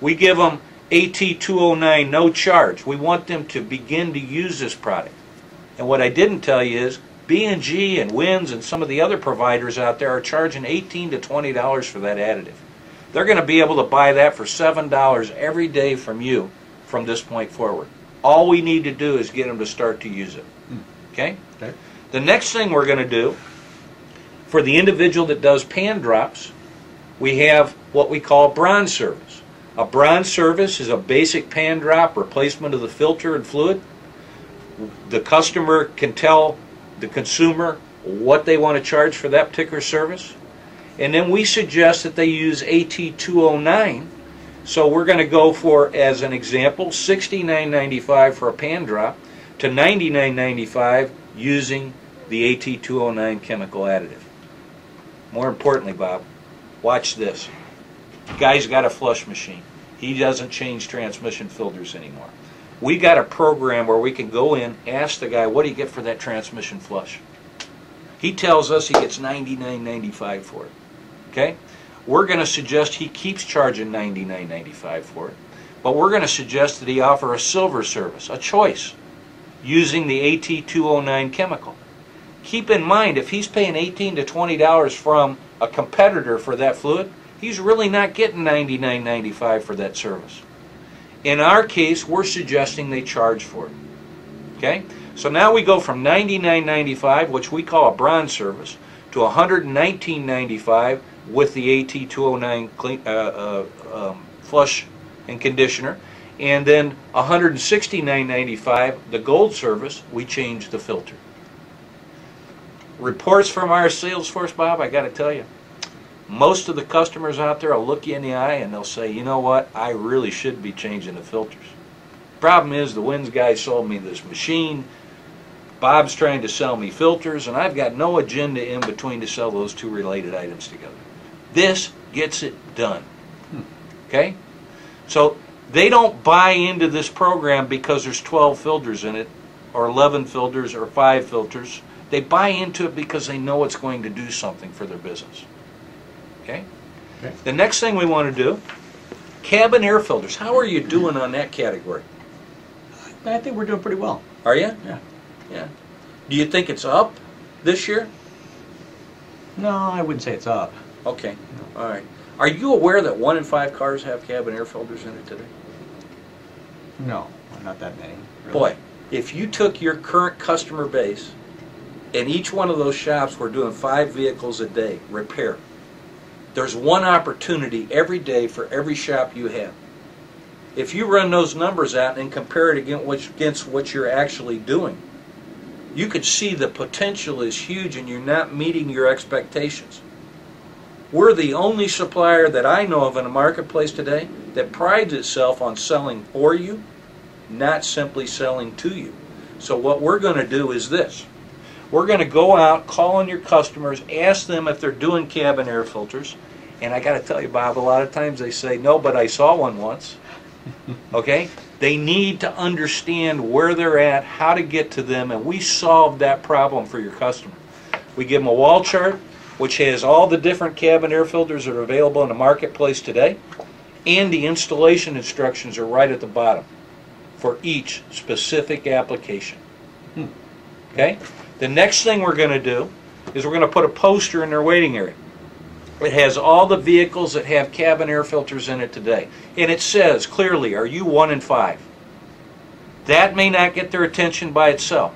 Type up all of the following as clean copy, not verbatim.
We give them AT209 no charge. We want them to begin to use this product. And what I didn't tell you is B&G and Wins and some of the other providers out there are charging $18 to $20 for that additive. They're going to be able to buy that for $7 every day from you from this point forward. All we need to do is get them to start to use it. Okay? Okay. The next thing we're going to do, for the individual that does pan drops, we have what we call bronze service. A bronze service is a basic pan drop replacement of the filter and fluid. The customer can tell the consumer what they want to charge for that particular service. And then we suggest that they use AT209. So we're going to go for, as an example, $69.95 for a pan drop to $99.95 using the AT209 chemical additive. More importantly, Bob, watch this. Guy's got a flush machine. He doesn't change transmission filters anymore. We got a program where we can go in, ask the guy, what do you get for that transmission flush? He tells us he gets $99.95 for it. Okay? We're going to suggest he keeps charging $99.95 for it, but we're going to suggest that he offer a silver service, a choice, using the AT209 chemical. Keep in mind, if he's paying $18 to $20 from a competitor for that fluid, he's really not getting $99.95 for that service. In our case, we're suggesting they charge for it. Okay? So now we go from $99.95, which we call a bronze service, to $119.95 with the AT209 flush and conditioner, and then $169.95, the gold service, we change the filter. Reports from our sales force, Bob, I got to tell you, most of the customers out there will look you in the eye and they'll say, you know what, I really should be changing the filters. Problem is, the Wins guy sold me this machine, Bob's trying to sell me filters, and I've got no agenda in between to sell those two related items together. This gets it done. Okay? So they don't buy into this program because there's 12 filters in it, or 11 filters, or 5 filters. They buy into it because they know it's going to do something for their business. Okay? Okay. The next thing we want to do, cabin air filters. How are you doing on that category? I think we're doing pretty well. Are you? Yeah. Yeah. Do you think it's up this year? No, I wouldn't say it's up. Okay. All right. Are you aware that 1 in 5 cars have cabin air filters in it today? No, not that many. Really. Boy, if you took your current customer base and each one of those shops were doing 5 vehicles a day, repair, there's one opportunity every day for every shop you have. If you run those numbers out and compare it against what you're actually doing, you could see the potential is huge and you're not meeting your expectations. We're the only supplier that I know of in the marketplace today that prides itself on selling for you, not simply selling to you. So what we're going to do is this. We're going to go out, call on your customers, ask them if they're doing cabin air filters. And I got to tell you, Bob, a lot of times they say, no, but I saw one once. Okay? They need to understand where they're at, how to get to them, and we solve that problem for your customer. We give them a wall chart, which has all the different cabin air filters that are available in the marketplace today, and the installation instructions are right at the bottom for each specific application. Okay? The next thing we're going to do is we're going to put a poster in their waiting area. It has all the vehicles that have cabin air filters in it today. And it says clearly, are you 1 in 5? That may not get their attention by itself.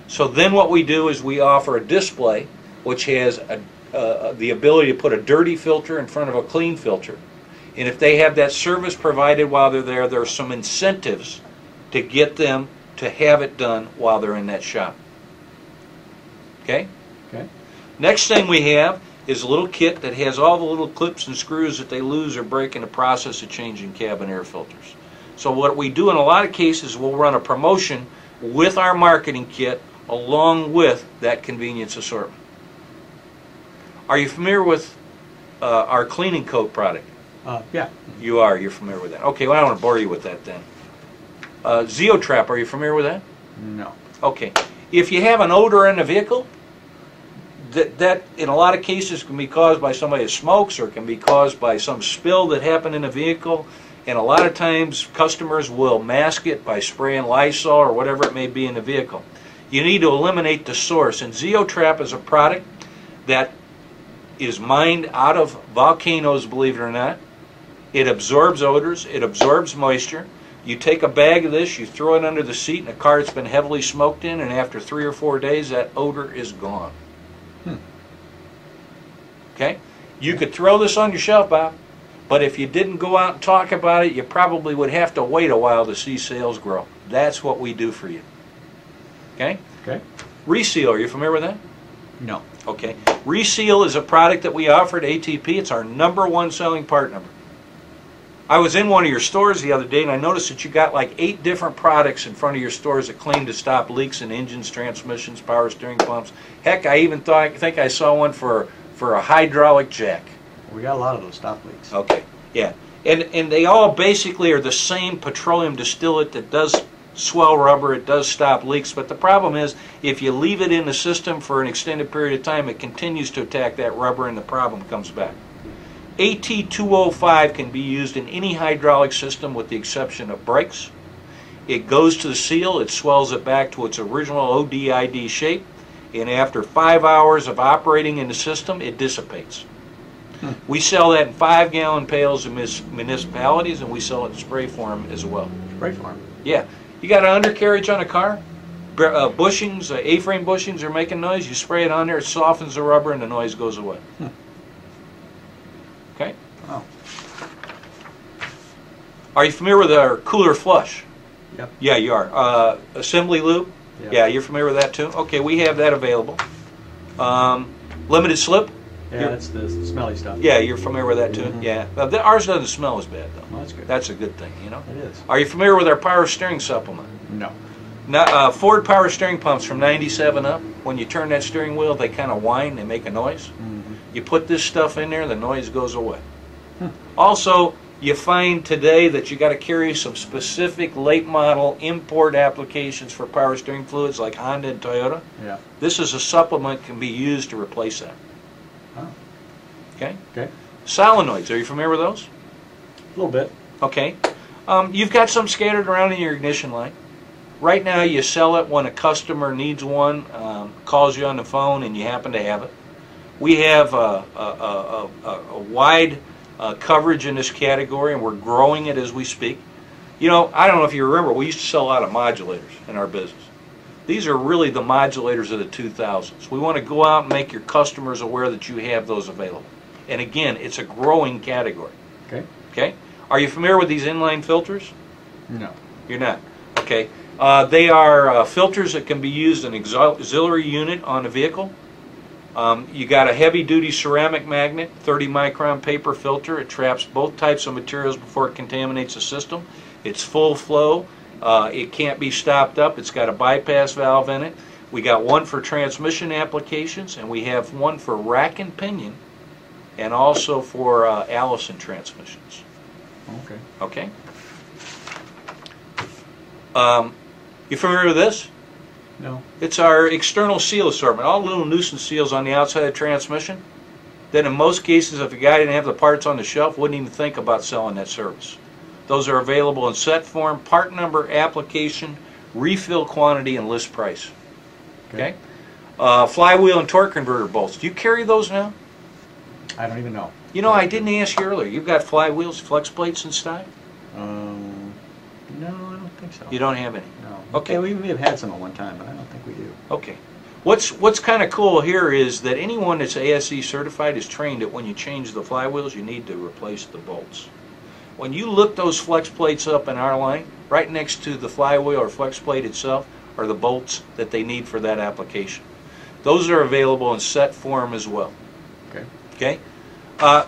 So then what we do is we offer a display which has the ability to put a dirty filter in front of a clean filter. And if they have that service provided while they're there, there are some incentives to get them to have it done while they're in that shop. Okay? Okay. Next thing we have is a little kit that has all the little clips and screws that they lose or break in the process of changing cabin air filters. So what we do in a lot of cases, we'll run a promotion with our marketing kit along with that convenience assortment. Are you familiar with our cleaning coat product? Yeah. You are. You're familiar with that. Okay, well, I don't want to bore you with that then. Zeotrap, are you familiar with that? No. Okay. If you have an odor in the vehicle, that in a lot of cases can be caused by somebody that smokes, or can be caused by some spill that happened in a vehicle. and a lot of times customers will mask it by spraying Lysol or whatever it may be in the vehicle. You need to eliminate the source, and Zeotrap is a product that is mined out of volcanoes, believe it or not. It absorbs odors, it absorbs moisture. You take a bag of this, you throw it under the seat in a car that's been heavily smoked in, and after 3 or 4 days that odor is gone. Okay? You could throw this on your shelf, Bob, but if you didn't go out and talk about it, you probably would have to wait a while to see sales grow. That's what we do for you. Okay? Okay. Reseal, are you familiar with that? No. Okay. Reseal is a product that we offer at ATP. It's our #1 selling part number. I was in one of your stores the other day and I noticed that you got like 8 different products in front of your stores that claim to stop leaks in engines, transmissions, power steering pumps. Heck, I even think I saw one for a hydraulic jack. We got a lot of those stop leaks. Okay, yeah. And they all basically are the same petroleum distillate that does swell rubber, it does stop leaks, but the problem is if you leave it in the system for an extended period of time, it continues to attack that rubber and the problem comes back. AT205 can be used in any hydraulic system with the exception of brakes. It goes to the seal, it swells it back to its original ODID shape, and after 5 hours of operating in the system, it dissipates. We sell that in 5-gallon pails in municipalities, and we sell it in spray form as well. Spray form? Yeah. You got an undercarriage on a car, bushings, A-frame bushings are making noise, you spray it on there, it softens the rubber and the noise goes away. Okay? Oh. Are you familiar with our cooler flush? Yep. Yeah, you are. Assembly lube? Yep. Yeah, you're familiar with that too? Okay, we have that available. Limited slip? Yeah, that's the smelly stuff. Yeah, you're familiar with that too? Mm-hmm. Yeah. Ours doesn't smell as bad though. Well, that's good. That's a good thing, you know? It is. Are you familiar with our power steering supplement? No. Now, Ford power steering pumps from 97 up, when you turn that steering wheel, they kind of whine, they make a noise. Mm-hmm. You put this stuff in there, the noise goes away. Also, you find today that you got to carry some specific late model import applications for power steering fluids like Honda and Toyota. Yeah. This is a supplement that can be used to replace that. Oh. Okay? Okay. Solenoids, are you familiar with those? A little bit. Okay. You've got some scattered around in your ignition line. Right now you sell it when a customer needs one, calls you on the phone and you happen to have it. We have a wide coverage in this category and we're growing it as we speak. You know, I don't know if you remember, we used to sell a lot of modulators in our business. These are really the modulators of the 2000s. We want to go out and make your customers aware that you have those available. And again, it's a growing category. Okay. Okay? Are you familiar with these inline filters? No. You're not. Okay. They are filters that can be used in an auxiliary unit on a vehicle. You got a heavy-duty ceramic magnet, 30 micron paper filter. It traps both types of materials before it contaminates the system. It's full flow. It can't be stopped up. It's got a bypass valve in it. We got one for transmission applications, and we have one for rack and pinion, and also for Allison transmissions. Okay. Okay. You familiar with this? No. It's our external seal assortment. All little nuisance seals on the outside of the transmission. Then in most cases, if a guy didn't have the parts on the shelf, wouldn't even think about selling that service. Those are available in set form, part number, application, refill quantity, and list price. Okay? Flywheel and torque converter bolts. Do you carry those now? I don't even know. You know, I didn't ask you earlier. You've got flywheels, flex plates in stock? No, I don't think so. You don't have any? No. Okay. We may have had some at one time, but I don't think we do. Okay. What's kind of cool here is that anyone that's ASE certified is trained that when you change the flywheels, you need to replace the bolts. When you look those flex plates up in our line, right next to the flywheel or flex plate itself are the bolts that they need for that application. Those are available in set form as well. Okay. Okay.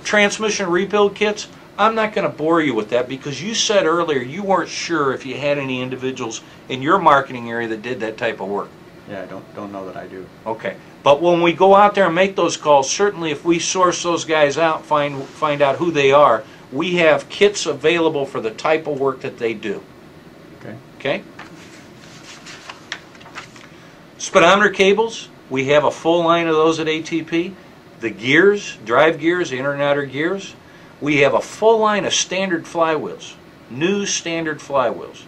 Transmission rebuild kits. I'm not going to bore you with that because you said earlier you weren't sure if you had any individuals in your marketing area that did that type of work. Yeah, I don't know that I do. Okay. But when we go out there and make those calls, certainly if we source those guys out, find out who they are, we have kits available for the type of work that they do. Okay. Okay? Speedometer cables, we have a full line of those at ATP. The gears, drive gears, the inner and outer gears, we have a full line of standard flywheels. new standard flywheels.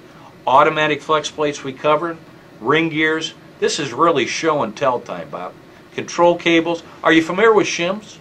Automatic flex plates we covered, ring gears. This is really show and tell time, Bob. Control cables. Are you familiar with shims?